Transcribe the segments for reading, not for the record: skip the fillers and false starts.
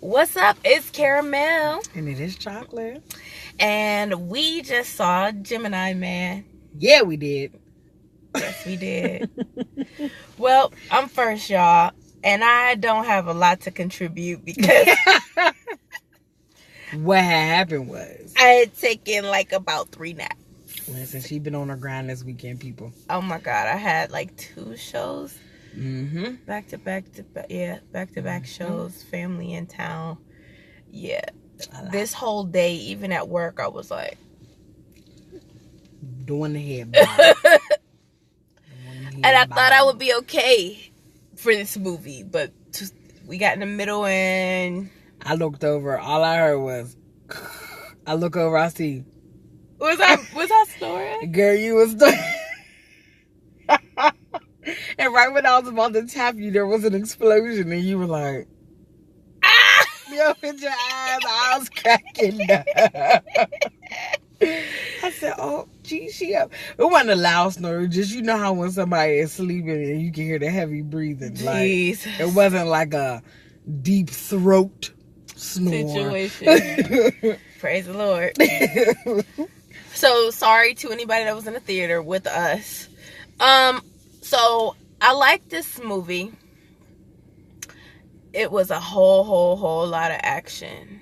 What's up? It's Caramel. And it is chocolate. And we just saw GeminiMan. Yeah, we did. Yes, we did. Well, I'm first, y'all. And I don't have a lot to contribute because what happened was I had taken like about 3 naps. Listen, she been on her grind this weekend, people. Oh my God. I had like 2 shows. Mm-hmm. Back to back shows. Family in town. Yeah. This whole day, even at work, I was like doing the head bob. And I thought I would be okay for this movie, but we got in the middle and I looked over. All I heard was, I look over, I see. Was I snoring? Girl, you was snoring. And right when I was about to tap you, there was an explosion, and you were like, ah! You opened your eyes, I was cracking up. I said, oh, gee, she up. It wasn't a loud snore. Just, you know how when somebody is sleeping and you can hear the heavy breathing. Jesus. Like, it wasn't like a deep throat snore. Situation. Praise the Lord. So, sorry to anybody that was in the theater with us. So, I like this movie. It was a whole lot of action.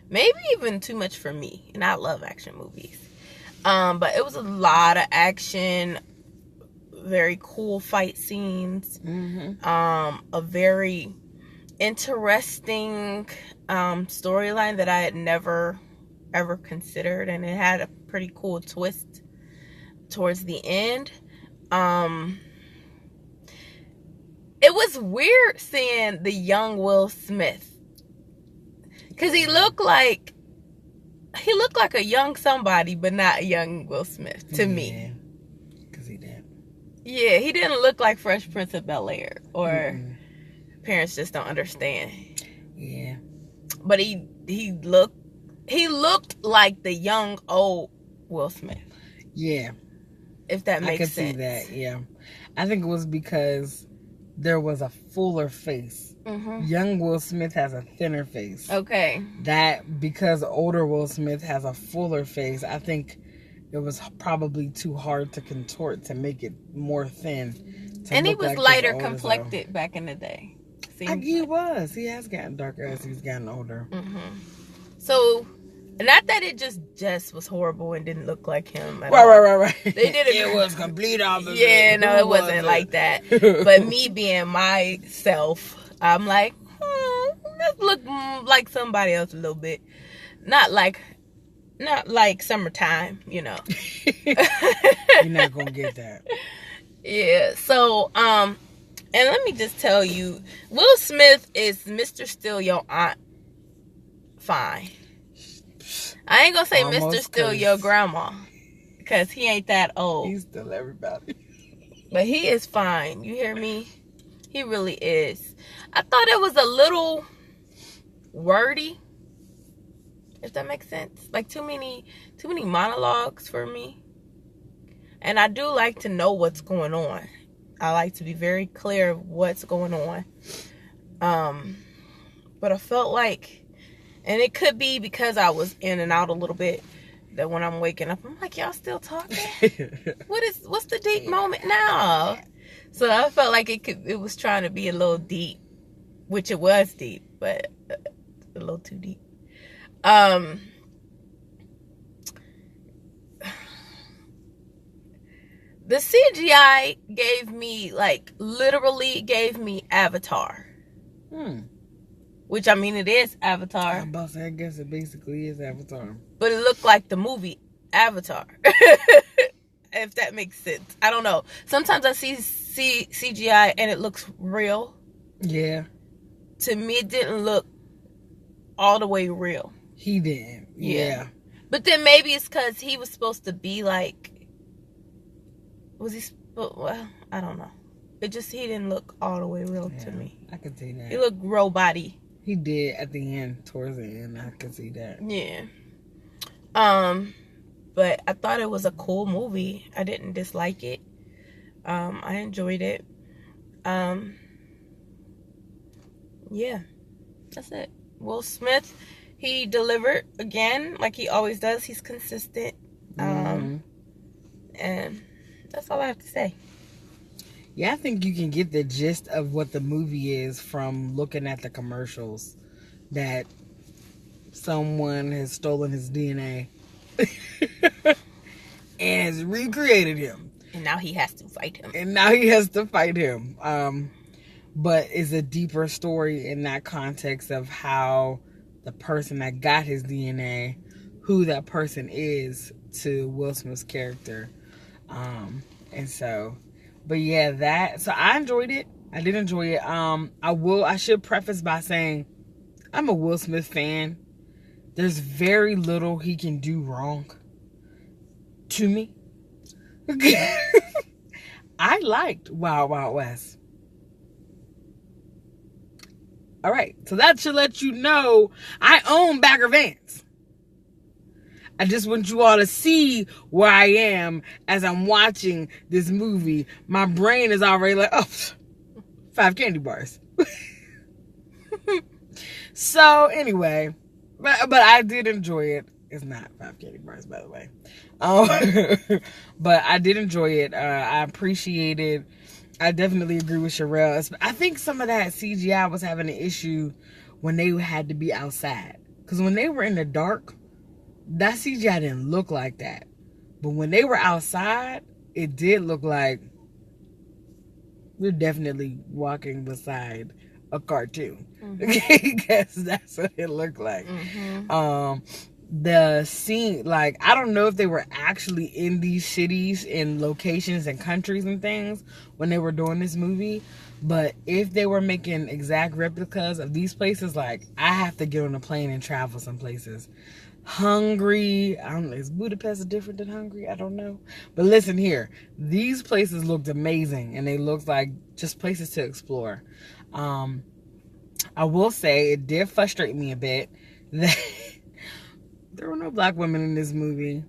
Maybe even too much for me. And I love action movies. But it was a lot of action. Very cool fight scenes. Mm-hmm. A very interesting storyline that I had never ever considered. And it had a pretty cool twist towards the end. It was weird seeing the young Will Smith. Because he looked like a young somebody, but not a young Will Smith to me. Because he did. Yeah, he didn't look like Fresh Prince of Bel-Air. Or parents just don't understand. Yeah. But he looked like the young old Will Smith. Yeah. If that makes sense. I could see that, yeah. I think it was because there was a fuller face. Mm-hmm. Young Will Smith has a thinner face. Okay. That, because older Will Smith has a fuller face, I think it was probably too hard to contort to make it more thin. And he was lighter complected back in the day. He was. He has gotten darker as he's gotten older. Mm-hmm. So, not that it just was horrible and didn't look like him. Right. They did it was complete opposite. Yeah, no, it wasn't like that. But me being myself, I'm like, this look like somebody else a little bit. Not like summertime, you know. You're not gonna get that. Yeah. So, and let me just tell you, Will Smith is Mr. Steal Your Aunt fine. I ain't gonna say Mr. Steal Your Grandma, because he ain't that old. He's still everybody. But he is fine. You hear me? He really is. I thought it was a little wordy, if that makes sense. Like too many monologues for me. And I do like to know what's going on. I like to be very clear of what's going on. But I felt like, and it could be because I was in and out a little bit, that when I'm waking up, I'm like, y'all still talking? What's the deep moment now? So I felt like it was trying to be a little deep, which it was deep, but a little too deep. The CGI literally gave me Avatar. Which, I mean, it is Avatar. I'm about to say, I guess it basically is Avatar. But it looked like the movie Avatar. If that makes sense. I don't know. Sometimes I see CGI and it looks real. Yeah. To me, it didn't look all the way real. He didn't. Yeah. But then maybe it's because he was supposed to be like... Well, I don't know. He didn't look all the way real to me. I can see that. He looked robot-y. He did at the end, towards the end. I can see that. Yeah. But I thought it was a cool movie. I didn't dislike it. I enjoyed it. Yeah. That's it. Will Smith, he delivered again, like he always does. He's consistent. And that's all I have to say. Yeah, I think you can get the gist of what the movie is from looking at the commercials. That someone has stolen his DNA and has recreated him. And now he has to fight him. But it's a deeper story in that context of how the person that got his DNA, who that person is to Will Smith's character. But yeah, so I enjoyed it. I did enjoy it. I should preface by saying I'm a Will Smith fan. There's very little he can do wrong to me. I liked Wild Wild West. All right, so that should let you know I own Bagger Vance. I just want you all to see where I am as I'm watching this movie. My brain is already like, 5 candy bars. So anyway, but I did enjoy it. It's not 5 candy bars, by the way. But I did enjoy it. I appreciate it. I definitely agree with Sherelle. I think some of that CGI was having an issue when they had to be outside. Because when they were in the dark, that CGI didn't look like that. But when they were outside, it did look like we're definitely walking beside a cartoon. Because that's what it looked like. The scene, like, I don't know if they were actually in these cities and locations and countries and things when they were doing this movie, but if they were making exact replicas of these places, like, I have to get on a plane and travel some places. Hungary, I don't know, is Budapest different than Hungary? I don't know. But listen here, these places looked amazing and they looked like just places to explore. I will say it did frustrate me a bit that there were no black women in this movie.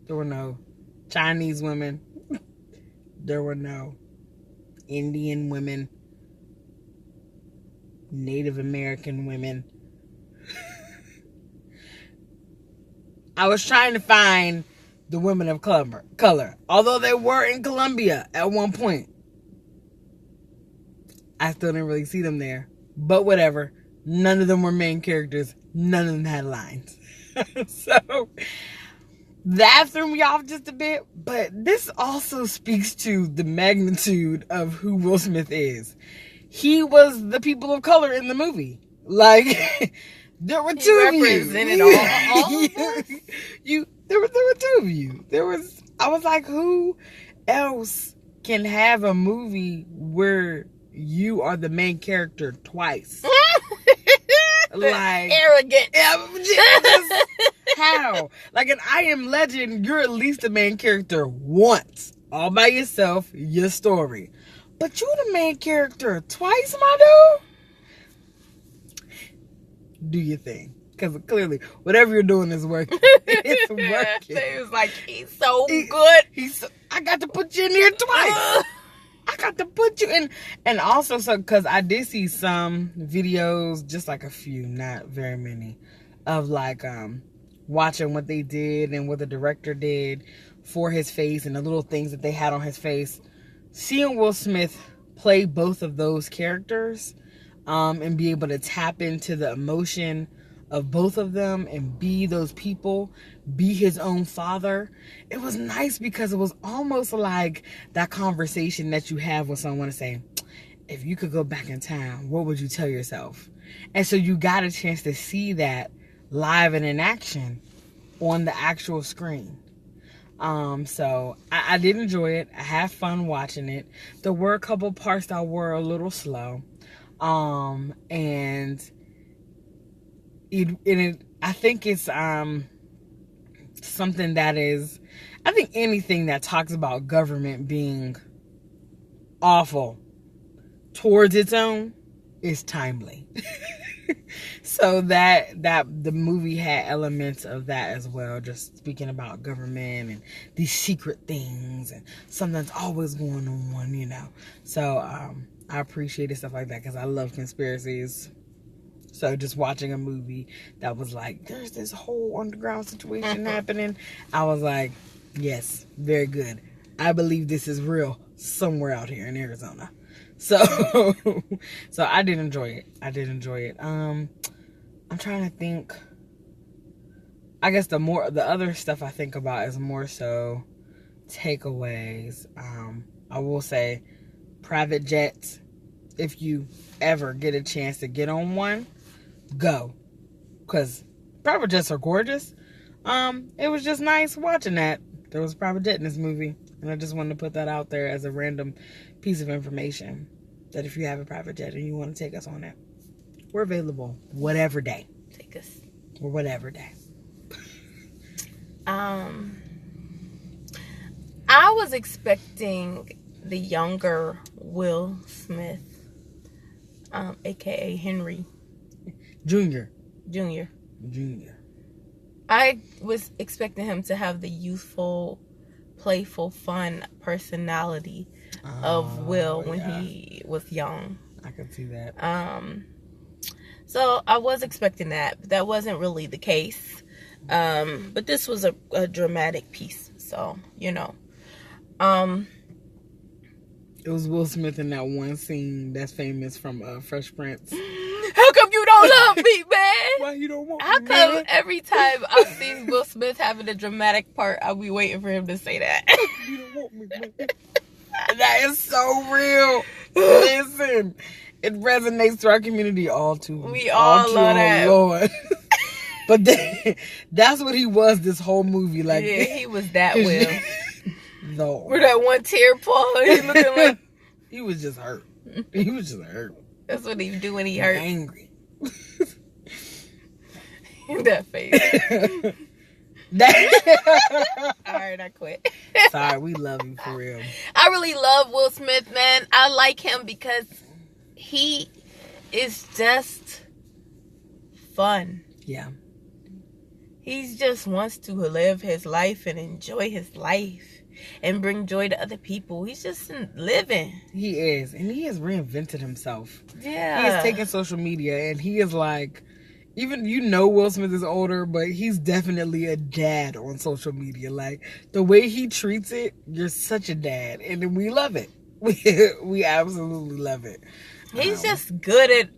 There were no Chinese women. There were no Indian women. Native American women. I was trying to find the women of color. Although they were in Colombia at one point. I still didn't really see them there. But whatever. None of them were main characters. None of them had lines. So that threw me off just a bit. But this also speaks to the magnitude of who Will Smith is. He was the people of color in the movie. Like, there were two of you. Represented all of us. There were two of you. I was like, who else can have a movie where you are the main character twice? Like, arrogant. How? Like in I Am Legend, you're at least the main character once. All by yourself, your story. But you the main character twice, my dude? Do your thing. Because clearly, whatever you're doing is working. It's working. It was like, he's so good. I got to put you in here twice. I got to put you in. And also, because I did see some videos, just like a few, not very many, of like watching what they did and what the director did for his face and the little things that they had on his face. Seeing Will Smith play both of those characters and be able to tap into the emotion of both of them and be those people, be his own father. It was nice because it was almost like that conversation that you have with someone to say, if you could go back in time, what would you tell yourself? And so you got a chance to see that live and in action on the actual screen. So I did enjoy it. I had fun watching it. There were a couple parts that were a little slow. And I think it's something that is, I think anything that talks about government being awful towards its own is timely. So that the movie had elements of that as well, just speaking about government and these secret things and something's always going on, you know. So I appreciated stuff like that because I love conspiracies. So just watching a movie that was like, there's this whole underground situation happening. I was like, yes, very good. I believe this is real somewhere out here in Arizona. So I did enjoy it. I'm trying to think. I guess the other stuff I think about is more so takeaways. I will say private jets. If you ever get a chance to get on one, go, because private jets are gorgeous. It was just nice watching that. There was a private jet in this movie, and I just wanted to put that out there as a random piece of information, that if you have a private jet and you want to take us on it, we're available whatever day. Take us. Or whatever day. I was expecting the younger Will Smith, aka Henry Junior. I was expecting him to have the youthful, playful, fun personality of Will when he was young. I can see that. So I was expecting that, but that wasn't really the case. But this was a dramatic piece, so it was Will Smith in that one scene that's famous from Fresh Prince. How come you don't love me, man? Why you don't want How me, come man? every time I see Will Smith having a dramatic part, I'll be waiting for him to say that? You don't want me, man. That is so real. Listen, it resonates to our community all too. We all love that. Lord. But that's what he was this whole movie. Like, yeah, he was that Will. No. With that one tear, Paul, he looking like he was just hurt. He was just hurt. That's what he do when he hurt. Angry. That face. Alright, I quit. Sorry, we love you for real. I really love Will Smith, man. I like him because he is just fun. Yeah. He just wants to live his life and enjoy his life and bring joy to other people. He's just living. He is. And he has reinvented himself. Yeah. He has taken social media and he is like, even, Will Smith is older, but he's definitely a dad on social media. Like, the way he treats it, you're such a dad. And we love it. We absolutely love it. He's just good at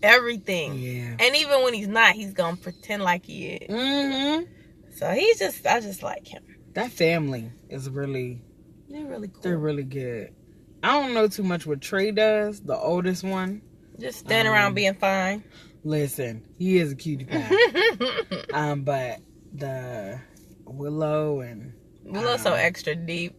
everything. Yeah. And even when he's not, he's gonna pretend like he is. Mm-hmm. So I just like him. That family is really... They're really cool. They're really good. I don't know too much what Trey does, the oldest one. Just stand around being fine. Listen, he is a cutie pie. But the Willow and... Willow's so extra deep.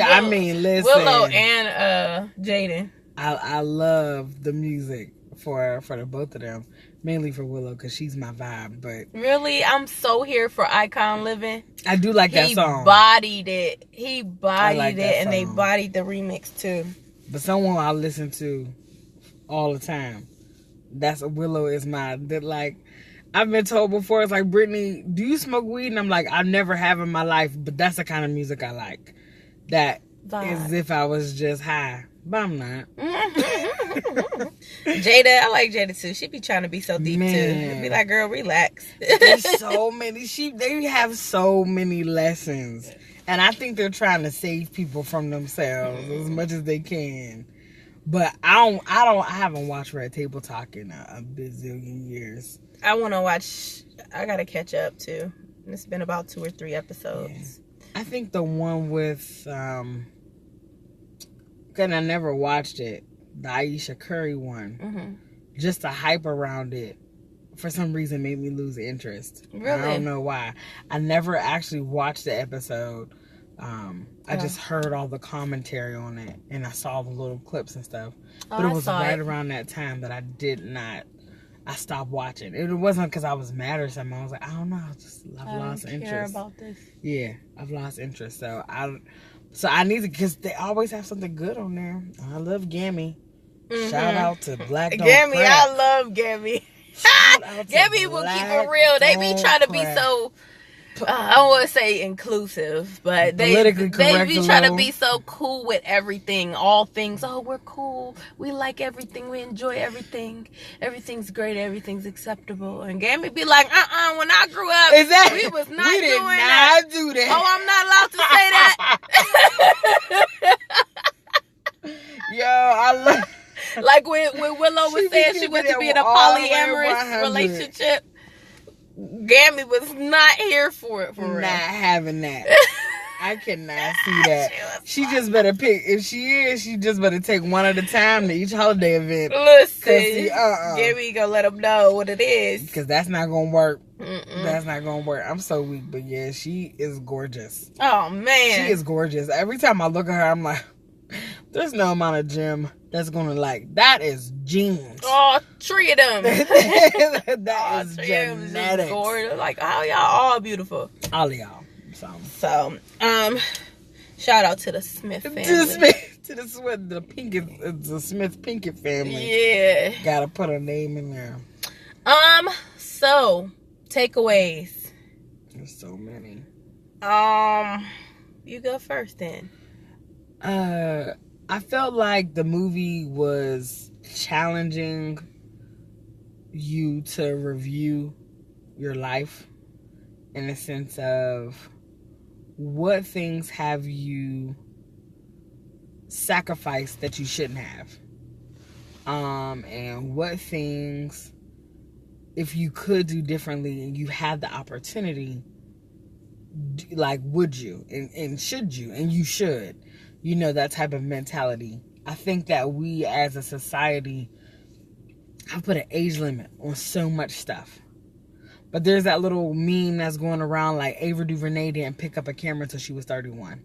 I mean, listen. Willow and Jaden. I love the music for the both of them. Mainly for Willow, because she's my vibe. But really, I'm so here for Icon Living. I do like that song. He bodied it. He bodied like it, and they bodied the remix too. But someone I listen to all the time. That's Willow is like, I've been told before, it's like, Brittany, do you smoke weed? And I'm like, I never have in my life, but that's the kind of music I like. That is if I was just high. But I'm not. Jada, I like Jada too. She be trying to be so deep too. Be like, girl, relax. There's so many. They have so many lessons, and I think they're trying to save people from themselves as much as they can. But I haven't watched Red Table Talk in a bazillion years. I want to watch. I gotta catch up too. It's been about 2 or 3 episodes. Yeah. I think the one with because I never watched it, the Aisha Curry one. Mm-hmm. Just the hype around it, for some reason, made me lose interest. Really? I don't know why. I never actually watched the episode. I just heard all the commentary on it, and I saw the little clips and stuff. But it was right around that time that I stopped watching. It wasn't because I was mad or something. I was like, I don't know. I've lost interest. Care about this. Yeah, I've lost interest. So I need to, because they always have something good on there. I love Gammy. Mm-hmm. Shout out to Black Don't Gammy, Crack. I love Gammy. Gammy will keep it real. They be trying to be so I don't want to say inclusive, but they be trying to be so cool with everything, all things. Oh, we're cool. We like everything. We enjoy everything. Everything's great. Everything's acceptable. And Gammy be like, when I grew up, we was not we did doing not that. do that. Oh, I'm not allowed to say that. Yo, I love. Like when Willow was saying she wanted to be in a polyamorous relationship. Gammy was not here for it. Not having that. I cannot see that. She just better pick. If she is, she just better take one at a time to each holiday event. Listen, Gammy gonna let them know what it is. Because that's not gonna work. That's not gonna work. I'm so weak, but yeah, she is gorgeous. Oh man, she is gorgeous. Every time I look at her, I'm like, there's no amount of gym that's gonna that is genes. Oh, 3 of them. that is genetics. Like, oh, y'all all beautiful. All of y'all. So, shout out to the Smith family. To the Smith Pinkett family. Yeah. Gotta put a name in there. So takeaways. There's so many. You go first then. I felt like the movie was challenging you to review your life in a sense of what things have you sacrificed that you shouldn't have, and what things, if you could do differently and you had the opportunity, like, would you and should you, and you should. You know, that type of mentality. I think that we as a society have put an age limit on so much stuff. But there's that little meme that's going around like Ava DuVernay didn't pick up a camera until she was 31.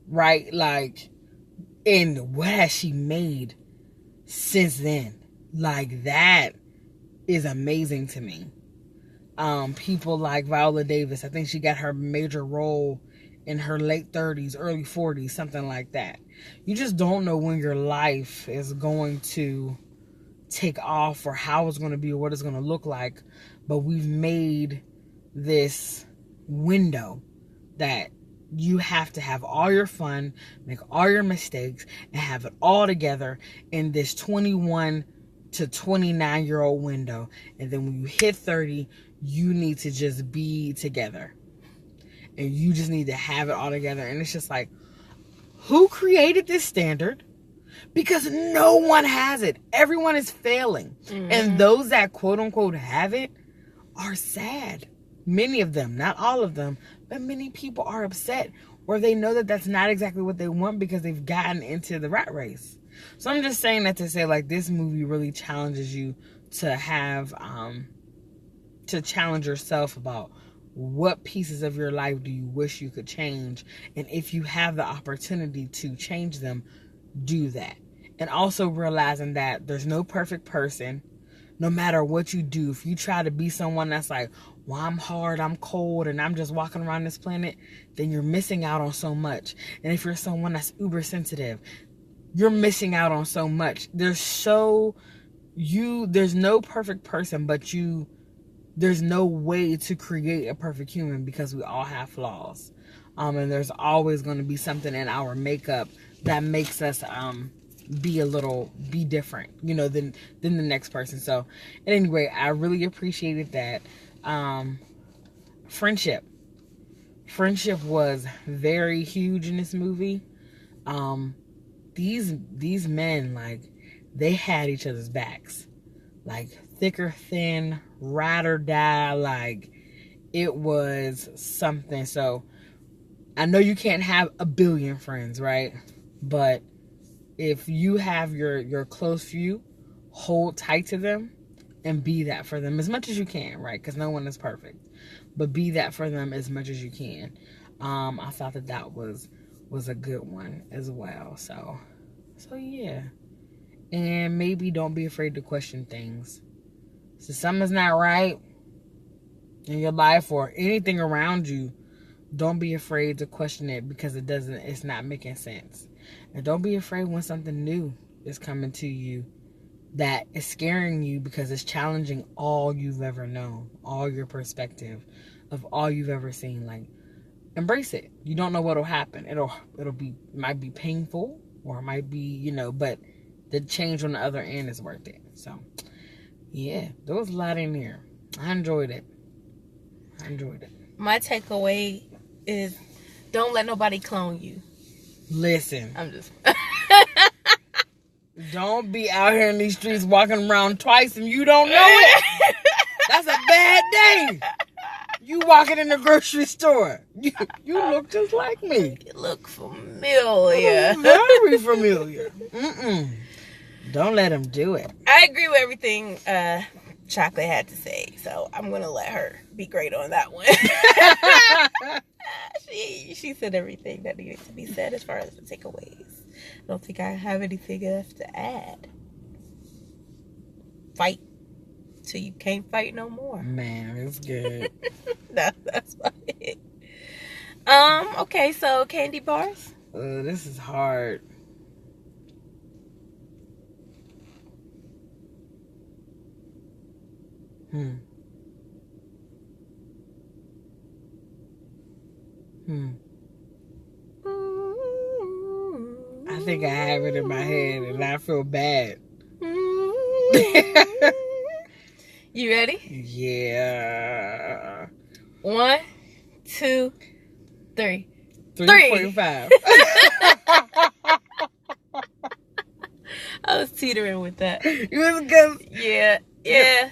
Right? Like, and what has she made since then? Like, that is amazing to me. People like Viola Davis, I think she got her major role in her late 30s, early 40s, something like that. You just don't know when your life is going to take off or how it's going to be or what it's going to look like. But we've made this window that you have to have all your fun, make all your mistakes, and have it all together in this 21 to 29-year-old window. And then when you hit 30, you need to just be together. And you just need to have it all together. And it's just like, who created this standard? Because no one has it. Everyone is failing. Mm-hmm. And those that quote unquote have it are sad. Many of them, not all of them, but many people are upset, or they know that that's not exactly what they want because they've gotten into the rat race. So I'm just saying that to say, like, this movie really challenges you to have, to challenge yourself about what pieces of your life do you wish you could change? And if you have the opportunity to change them, do that. And also realizing that there's no perfect person. No matter what you do, if you try to be someone that's like, well, I'm hard, I'm cold, and I'm just walking around this planet, then you're missing out on so much. And if you're someone that's uber sensitive, you're missing out on so much. There's no perfect person, but there's no way to create a perfect human because we all have flaws. And there's always going to be something in our makeup that makes us be different, you know, than the next person. So anyway, I really appreciated that. Friendship was very huge in this movie. These men, like, they had each other's backs, like thick or thin, ride or die. Like, it was something. So I know you can't have a billion friends, right? But if you have your close few, hold tight to them and be that for them as much as you can, right? Because no one is perfect. But be that for them as much as you can. I thought that was a good one as well. So yeah. And maybe don't be afraid to question things. So something's not right in your life or anything around you, don't be afraid to question it because it's not making sense. And don't be afraid when something new is coming to you that is scaring you because it's challenging all you've ever known, all your perspective. of all you've ever seen. Like, embrace it. You don't know what'll happen. Might be painful, or it might be, you know, but the change on the other end is worth it. So, yeah, there was a lot in here. I enjoyed it. My takeaway is, don't let nobody clone you. Listen. I'm just... Don't be out here in these streets walking around twice and you don't know it. That's a bad day. You walking in the grocery store. You look just like me. You look familiar. Very familiar. Don't let him do it. I agree with everything Chocolate had to say, so I'm going to let her be great on that one. She said everything that needed to be said as far as the takeaways. I don't think I have anything else to add. Fight till you can't fight no more. Man, it's good. That's about it. Okay, so candy bars. This is hard. I think I have it in my head and I feel bad. You ready? Yeah. 1, 2, 3. 3.5. I was teetering with that. It was because... Yeah.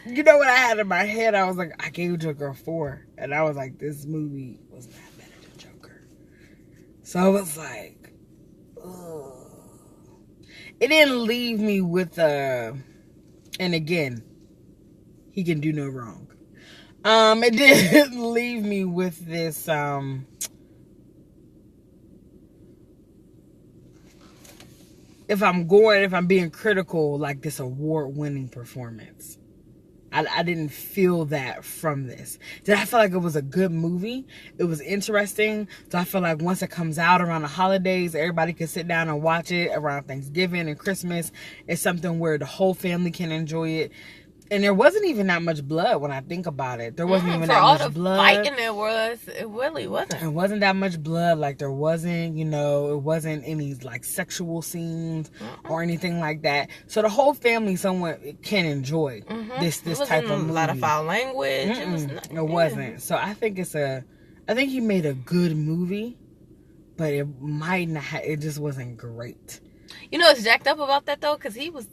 You know what I had in my head? I was like, I gave Joker a 4. And I was like, this movie was not better than Joker. So I was like, ugh. It didn't leave me with and again, he can do no wrong. It didn't leave me with this, if I'm being critical, like this award-winning performance. I didn't feel that from this. Did I feel like it was a good movie? It was interesting. So I feel like once it comes out around the holidays, everybody can sit down and watch it around Thanksgiving and Christmas. It's something where the whole family can enjoy it. And there wasn't even that much blood when I think about it. There wasn't even that much blood. Fighting it really wasn't. It wasn't that much blood. Like there wasn't, it wasn't any like sexual scenes or anything like that. So the whole family somewhat can enjoy this type of movie. A lot of foul language. It wasn't. So I think I think he made a good movie, but it might not. It just wasn't great. You know what's jacked up about that though? Because he was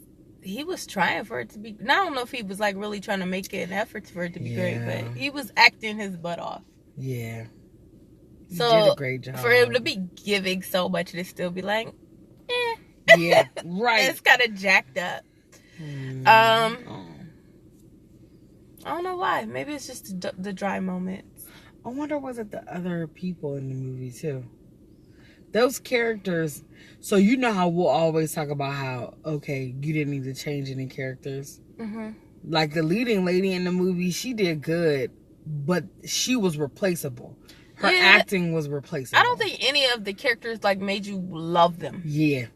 trying for it to be. I don't know if he was like really trying to make it an effort for it to be great, but he was acting his butt off. Yeah. He so did a great job. For him to be giving so much and still be like, eh. Yeah, right. It's kind of jacked up. I don't know why. Maybe it's just the dry moments. I wonder, was it the other people in the movie too? Those characters, so you know how we'll always talk about how, okay, you didn't need to change any characters. Like the leading lady in the movie, she did good, but she was replaceable. Her acting was replaceable. I don't think any of the characters like made you love them. Yeah.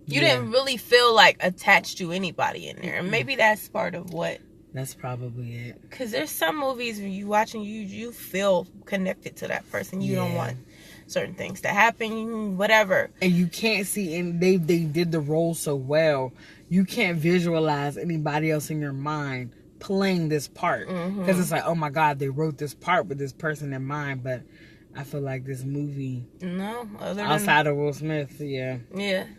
You didn't really feel like attached to anybody in there. And maybe that's part of what. That's probably it. Because there's some movies where you watch and you feel connected to that person. You don't want certain things to happen, whatever. And you can't see, and they did the role so well, you can't visualize anybody else in your mind playing this part. Because it's like, oh my God, they wrote this part with this person in mind. But I feel like this movie, outside of Will Smith, yeah.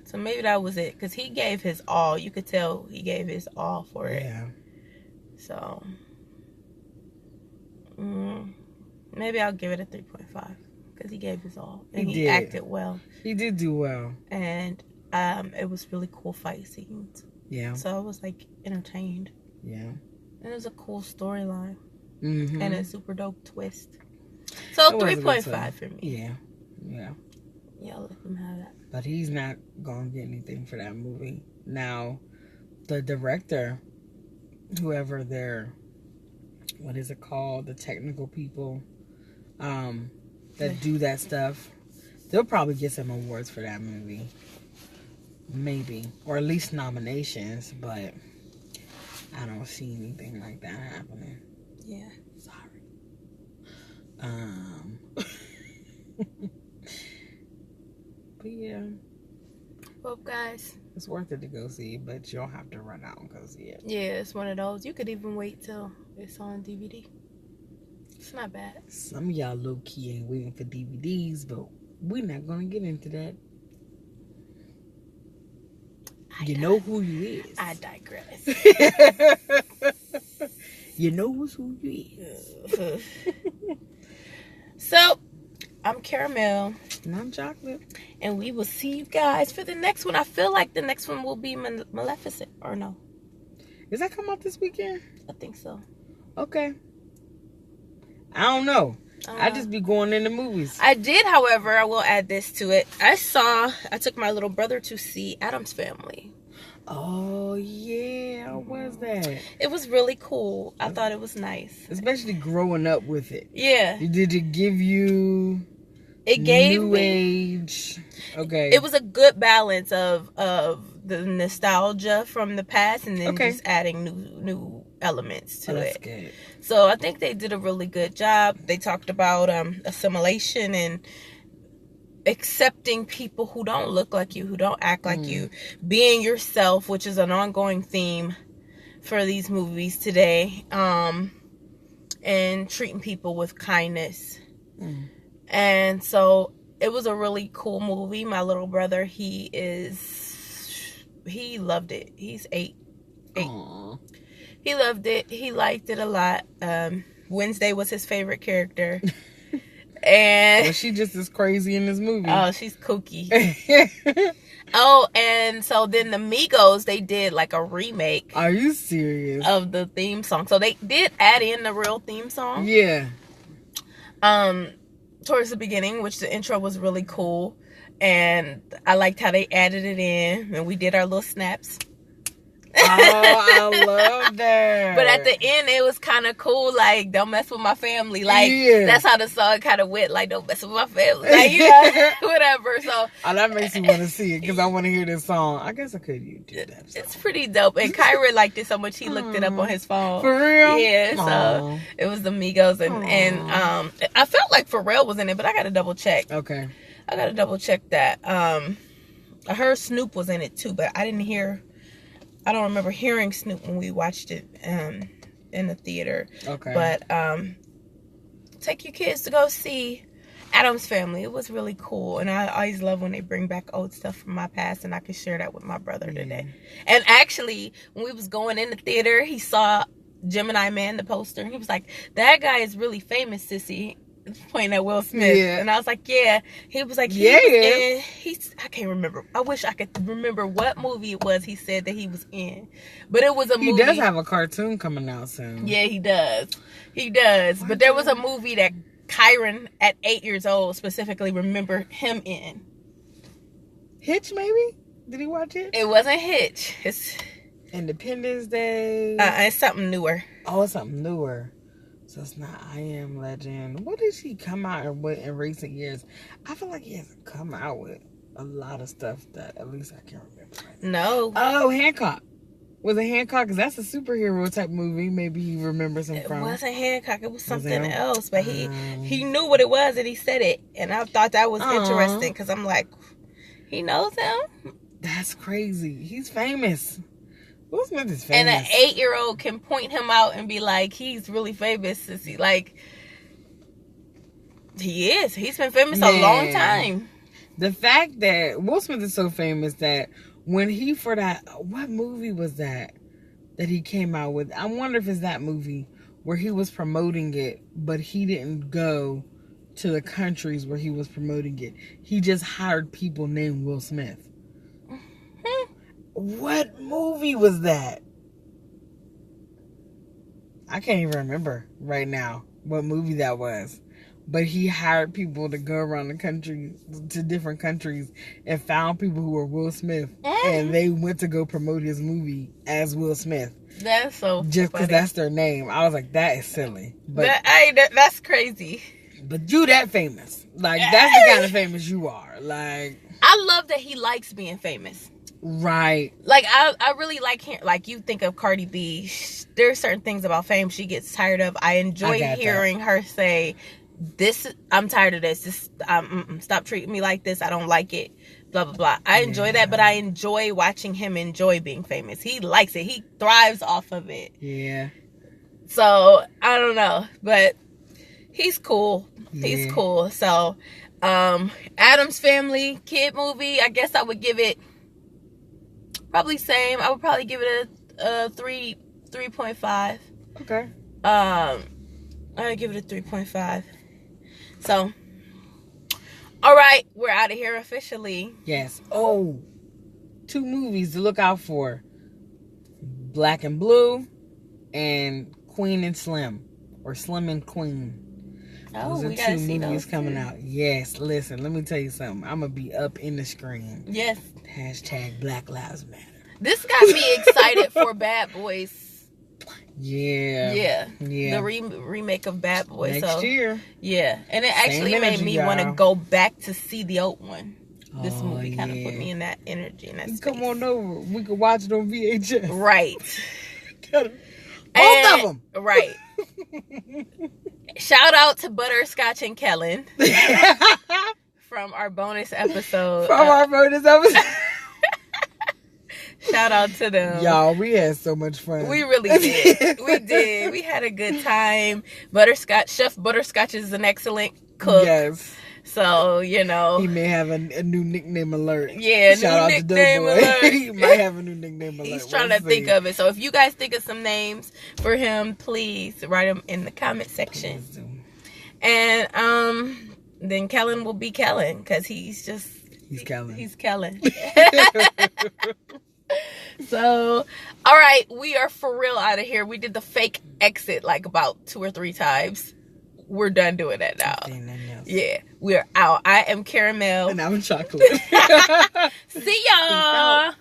So maybe that was it. Because he gave his all. You could tell he gave his all for it. Yeah. So, maybe I'll give it a 3.5. Because he gave his all. And he acted well. He did do well. And it was really cool fight scenes. Yeah. So I was like entertained. Yeah. And it was a cool storyline. And a super dope twist. So 3.5 for me. Yeah. Yeah, I'll let them have that. But he's not going to get anything for that movie. Now, the director, whoever their, what is it called? The technical people that do that stuff, they'll probably get some awards for that movie. Maybe. Or at least nominations, but I don't see anything like that happening. Yeah. Sorry. But yeah. Well, guys, it's worth it to go see, but you don't have to run out and go see it. Yeah, it's one of those. You could even wait till it's on DVD. It's not bad. Some of y'all low-key ain't waiting for DVDs, but we're not going to get into that. You know who you is. I digress. You know who you is. So, I'm Caramel. And I'm Chocolate. And we will see you guys for the next one. I feel like the next one will be Maleficent. Or no? Does that come out this weekend? I think so. Okay. I don't know. I just be going in the movies. I did, however, I will add this to it. I took my little brother to see Addams Family. Oh, yeah. How was that? It was really cool. I thought it was nice. Especially growing up with it. Yeah. Did it give you it gave new me, age? Okay. It was a good balance of the nostalgia from the past and then just adding new elements to that's it. Good. So I think they did a really good job. They talked about assimilation and accepting people who don't look like you, who don't act like you, being yourself, which is an ongoing theme for these movies today, and treating people with kindness. And so it was a really cool movie. My little brother, he loved it. He's 8. Aww. He loved it. He liked it a lot. Wednesday was his favorite character. And well, she just as crazy in this movie. Oh, she's kooky. Oh, and so then the Migos, they did like a remake. Are you serious? Of the theme song. So they did add in the real theme song. Yeah. Towards the beginning, which the intro was really cool. And I liked how they added it in. And we did our little snaps. Oh, I love that. But at the end, it was kind of cool. Like, don't mess with my family. Like, that's how the song kind of went. Like, don't mess with my family. Like, you know, whatever. So that makes me want to see it because I want to hear this song. I guess I could do that. So. It's pretty dope. And Kyra liked it so much he looked it up on his phone. For real? Yeah. So it was the Migos and I felt like Pharrell was in it, but I got to double check. Okay. I got to double check that. I heard Snoop was in it too, but I don't remember hearing Snoop when we watched it in the theater. Okay. But take your kids to go see Addams Family. It was really cool. And I always love when they bring back old stuff from my past and I can share that with my brother today. And actually, when we was going in the theater, he saw GeminiMan, the poster. And he was like, that guy is really famous, sissy. Pointing at Will Smith. Yeah. And I was like, yeah. He was like, I can't remember. I wish I could remember what movie it was he said that he was in. But it was a movie. He does have a cartoon coming out soon. Yeah, he does. He does. But there was a movie that Kyron, at 8 years old, specifically remember him in. Hitch, maybe? Did he watch it? It wasn't Hitch. It's Independence Day. It's something newer. Oh, it's something newer. So it's not I Am Legend. What did he come out with in recent years? I feel like he hasn't come out with a lot of stuff that at least I can remember. Right now. No. Oh, Hancock. Was it Hancock? Because that's a superhero type movie. Maybe he remembers him from. It wasn't Hancock. It was something else. But he knew what it was and he said it. And I thought that was interesting because I'm like, he knows him? That's crazy. He's famous. Will Smith is famous. And an 8-year-old can point him out and be like, he's really famous, sissy. Like, he is. He's been famous a long time. The fact that Will Smith is so famous that when he, for that, what movie was that he came out with? I wonder if it's that movie where he was promoting it, but he didn't go to the countries where he was promoting it. He just hired people named Will Smith. What movie was that? I can't even remember right now what movie that was. But he hired people to go around the country, to different countries, and found people who were Will Smith. And they went to go promote his movie as Will Smith. That's so just because that's their name. I was like, that is silly. But that's crazy. But you that famous. Like, that's the kind of famous you are. Like, I love that he likes being famous. Right. Like, I really like hearing, like, you think of Cardi B, there's certain things about fame she gets tired of. I enjoy hearing her say, I'm tired of this. Stop treating me like this. I don't like it. Blah, blah, blah. I enjoy that, but I enjoy watching him enjoy being famous. He likes it. He thrives off of it. Yeah. So, I don't know. But he's cool. He's cool. So, Addams Family kid movie, I guess I would give it probably same. I would probably give it a 3.5. Okay. I would give it a 3.5. So, all right, we're out of here officially. Yes. Oh, 2 movies to look out for: Black and Blue and Queen and Slim, or Slim and Queen. Oh, those are 2 movies coming out. Yes. Listen, let me tell you something. I'm gonna be up in the screen. Yes. Hashtag Black Lives Matter. This got me excited for Bad Boys. Yeah. The remake of Bad Boys Next year. Yeah, and it actually made me want to go back to see the old one. This movie kind of put me in that energy. In that space. Come on over. We can watch it on VHS. Right. Both of them. Right. Shout out to Butterscotch and Kellen from our bonus episode. Shout out to them. Y'all, we had so much fun. We really did. We did. We had a good time. Chef Butterscotch is an excellent cook. Yes. So, you know. He may have a new nickname alert. Yeah, Shout out to nickname alert. He might have a new nickname alert. He's trying to think of it. So if you guys think of some names for him, please write them in the comment section. And then Kellen will be Kellen, because he's Kellen. He's Kellen. So, all right, we are for real out of here. We did the fake exit like about 2 or 3 times. We're done doing that now. Yeah, we're out. I am Caramel. And I'm Chocolate. See y'all.